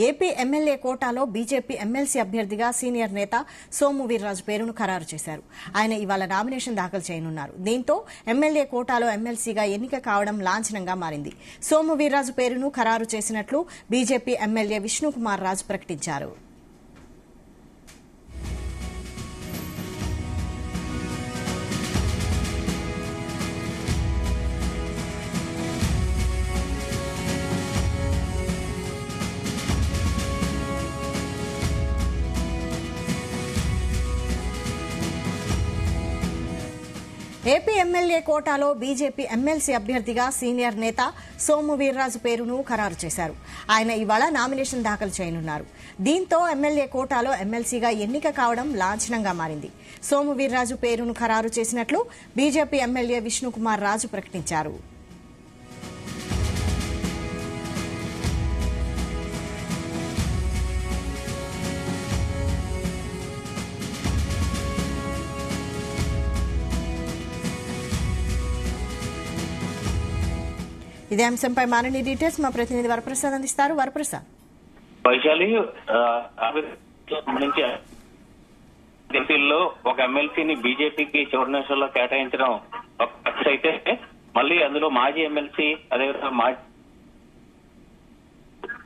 AP MLA కోటాలో BJP MLC అభ్యర్థిగా senior నేత సోము వీర్రాజు పేరును ఖరారు చేశారు. ఆయన ఇవాళ నామినేషన్ దాఖలు చేయనున్నారు. దీంతో ఎమ్మెల్యే కోటాలో ఎమ్మెల్సీగా ఎన్నిక కావడం లాంఛనంగా మారింది. సోము వీర్రాజు పేరును ఖరారు చేసినట్లు బీజేపీ ఎమ్మెల్యే విష్ణుకుమార్ రాజు ప్రకటించారు. ఏపీ ఎమ్మెల్యే కోటాలో బీజేపీ ఎమ్మెల్సీ అభ్యర్థిగా సీనియర్ నేత సోము వీర్రాజు పేరును ఖరారు చేశారు. ఆయన ఇవాళ నామినేషన్ దాఖలు చేయనున్నారు. దీంతో ఎమ్మెల్యే కోటాలో ఎమ్మెల్సీగా ఎన్నిక కావడం లాంఛనంగా మారింది. సోము వీర్రాజు పేరును ఖరారు చేసినట్లు బీజేపీ ఎమ్మెల్యే విష్ణుకుమార్ రాజు ప్రకటించారు. ఇదే అంశంపై మరిన్ని డీటెయిల్స్ మా ప్రతినిధి వరప్రసాద్ అందిస్తారు. వరప్రసాద్, వైశాలి సంబంధించి ఎంపీల్లో ఒక ఎమ్మెల్సీని బీజేపీకి చివరి నిమిషంలో కేటాయించడం ఒక ఖర్చు అయితే, మళ్ళీ అందులో మాజీ ఎమ్మెల్సీ అదేవిధంగా మాజీ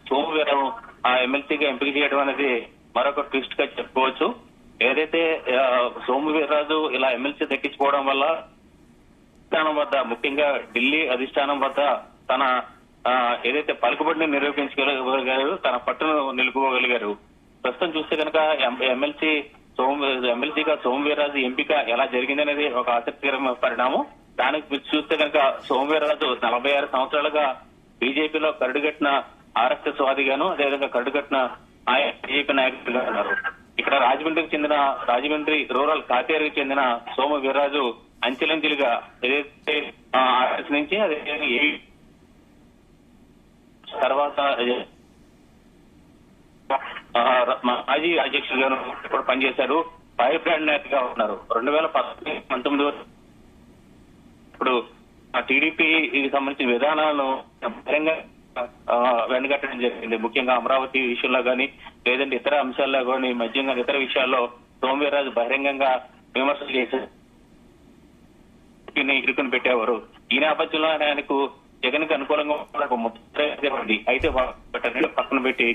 సోము వీర్రాజు ఆ ఎమ్మెల్సీగా ఎంపిక చేయడం అనేది మరొక ట్విస్ట్ గా చెప్పుకోవచ్చు. ఏదైతే సోము వీర్రాజు ఇలా ఎమ్మెల్సీ దక్కించుకోవడం వల్ల అధిష్టానం వద్ద, ముఖ్యంగా ఢిల్లీ అధిష్టానం వద్ద తన ఏదైతే పలుకుబడిని నిరూపించగలిగారు, తన పట్టును నిలుపుకోగలిగారు. ప్రస్తుతం చూస్తే కనుక ఎమ్మెల్సీగా సోము వీర్రాజు ఎంపిక ఎలా జరిగిందనేది ఒక ఆసక్తికరమైన పరిణామం. దానికి చూస్తే కనుక సోము వీర్రాజు 46 సంవత్సరాలుగా బీజేపీలో కరుడుగట్టిన ఆర్ఎస్ఎస్ వాదిగాను, అదేవిధంగా కరుడుగట్టిన బీజేపీ నాయకుడిగా ఉన్నారు. ఇక్కడ రాజమండ్రి రూరల్ కాతేరుకు చెందిన సోము వీర్రాజు అంచెలంచెలుగా ఏదైతే ఆర్ఎస్ నుంచి అదే తర్వాత మాజీ అధ్యక్షులుగాను కూడా పనిచేశారు. ఫైర్ బ్రాండ్ నేతగా ఉన్నారు. 2019 వరకు ఇప్పుడు టీడీపీకి సంబంధించిన విధానాలను వెనుగట్టడం జరిగింది. ముఖ్యంగా అమరావతి విషయంలో గానీ, లేదంటే ఇతర అంశాల్లో కానీ, మధ్యంగా ఇతర విషయాల్లో సోము వీర్రాజు బహిరంగంగా విమర్శలు చేశారు, ఇరుకుని పెట్టేవారు. ఈ నేపథ్యంలో ఆయనకు జగన్ కి అనుకూలంగా ముద్ర అయితే పక్కన పెట్టి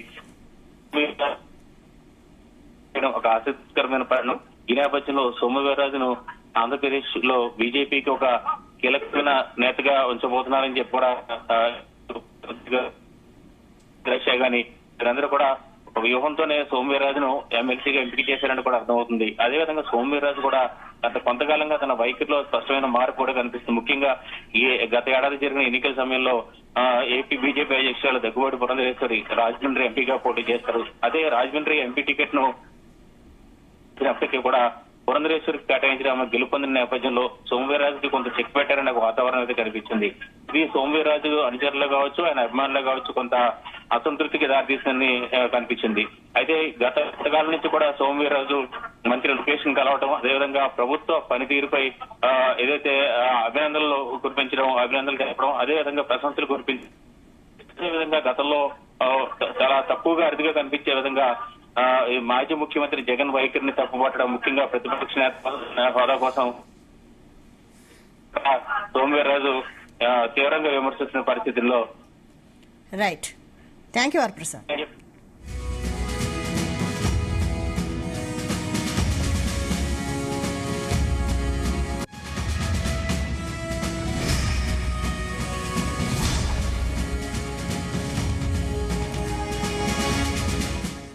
ఒక ఆసక్తికరమైన పరిణామం. ఈ నేపథ్యంలో సోము వీర్రాజును ఆంధ్రప్రదేశ్ లో బీజేపీకి ఒక కీలకమైన నేతగా ఉంచబోతున్నారని చెప్పి కూడా గానీ వీరందరూ కూడా ఒక వ్యూహంతోనే సోము వీర్రాజును ఎమ్మెల్సీగా ఎంపిక చేశారని కూడా అర్థమవుతుంది. అదేవిధంగా సోము వీర్రాజు కూడా గత కొంతకాలంగా తన వైఖరిలో స్పష్టమైన మార్పు కూడా కనిపిస్తుంది. ముఖ్యంగా గత ఏడాది జరిగిన ఎన్నికల సమయంలో ఏపీ బీజేపీ అధ్యక్షురాలు దగ్గుబాటి పురంధరేశ్వరి రాజమండ్రి ఎంపీగా పోటీ చేస్తారు. అదే రాజమండ్రి ఎంపీ టికెట్ ను కూడా పురంధరేశ్వరికి కేటాయించడం గెలుపొందిన నేపథ్యంలో సోము వీర్రాజుకి కొంత చెక్ పెట్టారనే వాతావరణం అయితే కనిపించింది. ఇది సోము వీర్రాజు అనుచరులు కావచ్చు, ఆయన అభిమానులు కావచ్చు, కొంత అసంతృప్తికి దారితీసిందని కనిపించింది. అయితే గత కొంతకాలం నుంచి కూడా సోము వీర్రాజు మంత్రి లోకేష్ కలవటం, అదేవిధంగా ప్రభుత్వ పనితీరుపై ఏదైతే అభినందనలు తెలపడం, అదేవిధంగా ప్రశంసలు కురిపించడం, అదేవిధంగా గతంలో చాలా తక్కువగా అరుదుగా కనిపించే విధంగా మాజీ ముఖ్యమంత్రి జగన్ వైఖరిని తప్పుపట్టడం, ముఖ్యంగా ప్రతిపక్ష నేత హోదా కోసం సోము వీర్రాజు తీవ్రంగా విమర్శిస్తున్న పరిస్థితుల్లో. Right, thank you Varaprasad.